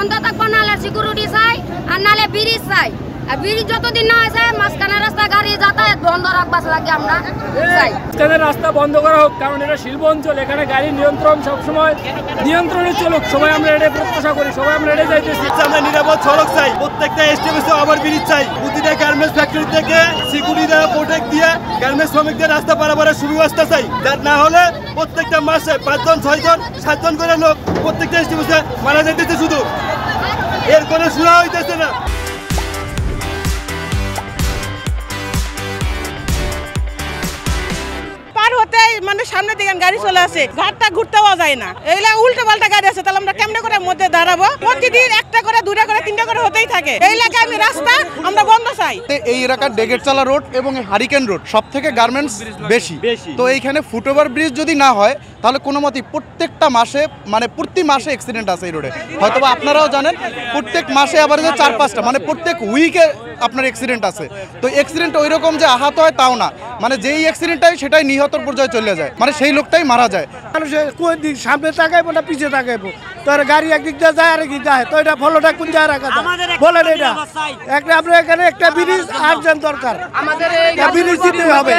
বন্ধ থাকবো, নাহলে সিকিউরিটি চাই আর নাহলে ব্রিজ চাই। আর ব্রিজ যতদিন না হয়েছে মাঝখানে রাস্তা গাড়ি যাতায়াত বন্ধ রাখবার লাগে আমরা চাই। রাস্তা বন্ধ করা হোক, কারণ এটা শিল্প অঞ্চল, এখানে গাড়ির নিয়ন্ত্রণ সবসময় নিয়ন্ত্রণে চলুক। সবাই আমরা এটা প্রত্যাশা করি, সবাই আমরা এটা যাইতেছি। আমরা নিরাপদ সড়ক চাই, প্রত্যেকটা স্টেশনে ওভার ব্রিজ চাই, প্রতিটা গার্মেন্টস ফ্যাক্টরি থেকে সিকিউরিটি প্রোটেক্ট দিয়ে গার্মেন্টস শ্রমিকদের রাস্তা পারাপারের সুব্যবস্থা চাই। যার না হলে প্রত্যেকটা মাসে 5 জন 6 জন 7 জন করে লোক প্রত্যেকটা স্টেশনে মারা যাইতেছে, শুধু এর কোনো শোনা হইতেছে না। মানে সামনে দিকে গাড়ি চলে আসে, ঘাটটা ঘুরতেও যায় না, এইলা উল্টো পাল্টা গাড়ি আছে, তাহলে আমরা কেমনে করে মধ্যে দাঁড়াবো? প্রতিদিন একটা করে 2টা করে 3টা করে হতেই থাকে। এই এলাকায় আমি রাস্তা আমরা বন্ধ চাই। এই এলাকার ডেগেটচালা রোড এবং হারিকেন রোড সব থেকে গার্মেন্টস বেশি। তো এইখানে ফুটওভার ব্রিজ যদি না হয় তাহলে কোনো মতেই প্রত্যেকটা মাসে মানে প্রতি মাসে অ্যাক্সিডেন্ট আছে এই রোডে। হয়তো আপনারাও জানেন প্রত্যেক মাসে আবার যে 4-5টা মানে প্রত্যেক উইকে আপনার অ্যাক্সিডেন্ট আছে। তো অ্যাক্সিডেন্ট ওই রকম যে আহত হয় তাও না, মানে যেই অ্যাক্সিডেন্ট হয় সেটাই নিহতর পর্যায়ে চলে যায়, মানে সেই লোকটাই মারা যায়। মানুষের কোন দিক সামনে তাকাইবো না পিছিয়ে তাকাইবো, তোর গাড়ি একদিক দিয়ে যায় আরেক দিক যায়, তো এটা ফলোটা কোন জায়গায় রাখা যায় বলেন? এটা একটা আপনার এখানে একটা ব্রিজ আর্জেন্ট দরকার, ব্রিজ দিতে হবে।